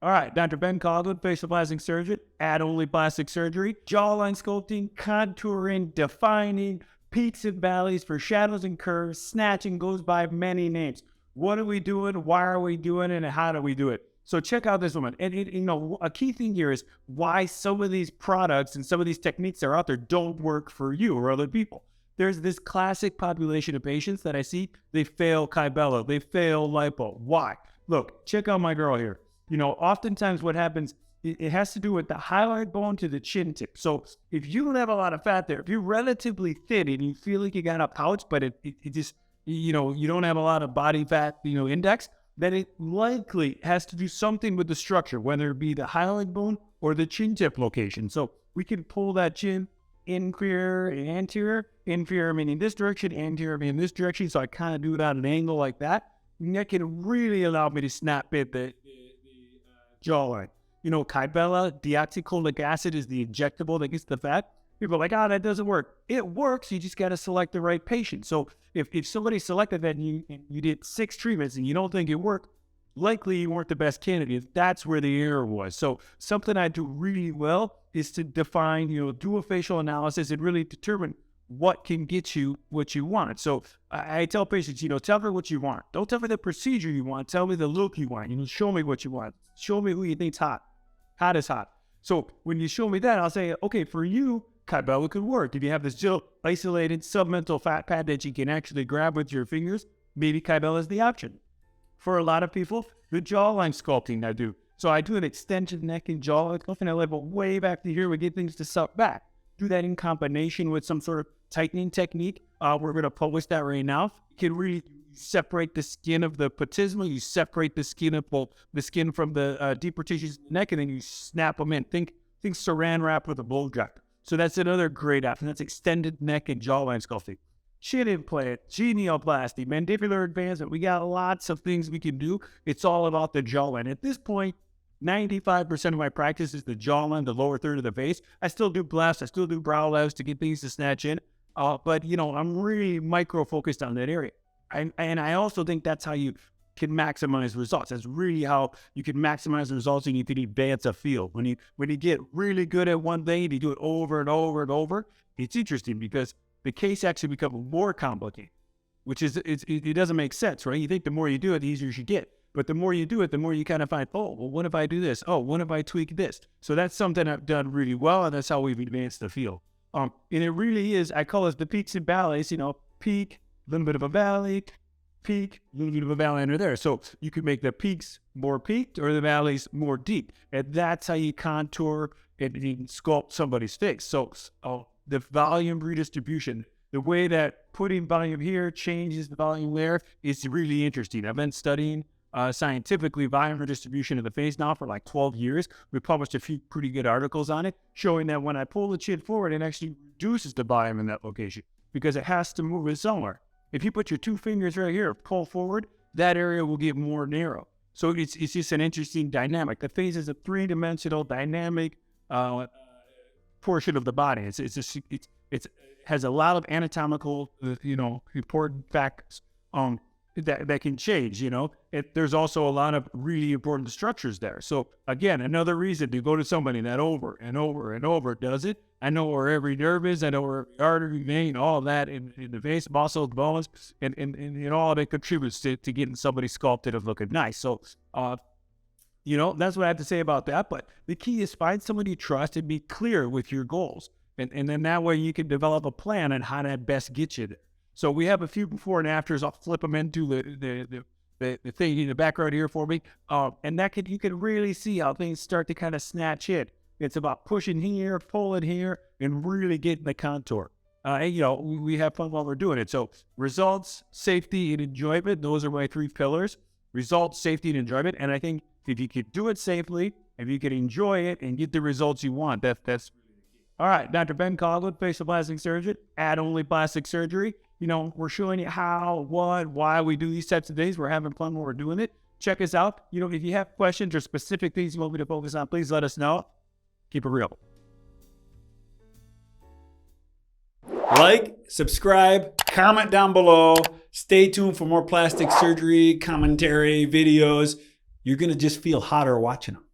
All right, Dr. Ben Coughlin, facial plastic surgeon, Add-Only Plastic Surgery, jawline sculpting, contouring, defining, peaks and valleys for shadows and curves. Snatching goes by many names. What are we doing? Why are we doing it? And how do we do it? So check out this woman. And a key thing here is why some of these products and some of these techniques that are out there don't work for you or other people. There's this classic population of patients that I see. They fail Kybella. They fail lipo. Why? Look, check out my girl here. Oftentimes what happens, it has to do with the highlight bone to the chin tip. So if you don't have a lot of fat there, if you're relatively thin and you feel like you got a pouch, but it just, you don't have a lot of body fat, index, then it likely has to do something with the structure, whether it be the highlight bone or the chin tip location. So we can pull that chin inferior and anterior, inferior meaning this direction, anterior meaning this direction. So I kind of do it at an angle like that. And that can really allow me to snap it the jawline. Kybella, deoxycholic acid is the injectable that gets the fat. People are like, that doesn't work. It works. You just got to select the right patient. So if somebody selected that and you did 6 treatments and you don't think it worked, likely you weren't the best candidate. That's where the error was. So something I do really well is to define, do a facial analysis and really determine what can get you what you want. So I tell patients, tell me what you want. Don't tell me the procedure you want. Tell me the look you want. Show me what you want. Show me who you think's hot. Hot is hot. So when you show me that, I'll say, okay, for you, Kybella could work. If you have this still isolated submental fat pad that you can actually grab with your fingers, maybe Kybella is the option. For a lot of people, the jawline sculpting I do. So I do an extension neck and jawline sculpting. I level way back to here. We get things to suck back. Do that in combination with some sort of tightening technique. We're going to publish that right now. You can really separate the skin of the platysma. You separate the skin of the skin from the deeper tissues in the neck, and then you snap them in. Think saran wrap with a blow dryer. So that's another great option. That's extended neck and jawline sculpting. Chin implant, genioplasty, mandibular advancement. We got lots of things we can do. It's all about the jawline. At this point, 95% of my practice is the jawline, the lower third of the face. I still do blasts. I still do brow lifts to get things to snatch in. But I'm really micro-focused on that area. And I also think that's how you can maximize results. That's really how you can maximize the results and you can advance a field. When you get really good at one thing and you do it over and over and over, it's interesting because the case actually becomes more complicated, which is, it doesn't make sense, right? You think the more you do it, the easier you get. But the more you do it, the more you kind of find, what if I do this? What if I tweak this? So that's something I've done really well, and that's how we've advanced the field. And it really is, I call it the peaks and valleys, peak, a little bit of a valley, peak, a little bit of a valley under there. So you can make the peaks more peaked or the valleys more deep. And that's how you contour and sculpt somebody's face. So the volume redistribution, the way that putting volume here changes the volume there is really interesting. I've been studying scientifically volume redistribution of the face now for like 12 years. We published a few pretty good articles on it, showing that when I pull the chin forward, it actually reduces the volume in that location because it has to move it somewhere. If you put your 2 fingers right here, pull forward, that area will get more narrow. So it's just an interesting dynamic. The face is a 3-dimensional dynamic portion of the body. It has a lot of anatomical, important factors that can change. There's also a lot of really important structures there. So again, another reason to go to somebody that over and over and over does it. I know where every nerve is. I know where every artery, vein, all that in the face, muscles, bones, and all that contributes to getting somebody sculpted and looking nice. So, that's what I have to say about that. But the key is find somebody you trust and be clear with your goals. And then that way you can develop a plan on how to best get you there. So we have a few before and afters. I'll flip them into the thing in the background here for me. And you can really see how things start to kind of snatch in. It's about pushing here, pulling here, and really getting the contour. We have fun while we're doing it. So results, safety, and enjoyment, those are my 3 pillars. Results, safety, and enjoyment. And I think if you can do it safely, if you can enjoy it and get the results you want, that's really the key. All right, Dr. Ben Coughlin, facial plastic surgeon, Add-Only Plastic Surgery. We're showing you how, what, why we do these types of things. We're having fun while we're doing it. Check us out. If you have questions or specific things you want me to focus on, please let us know. Keep it real. Like, subscribe, comment down below. Stay tuned for more plastic surgery, commentary, videos. You're going to just feel hotter watching them.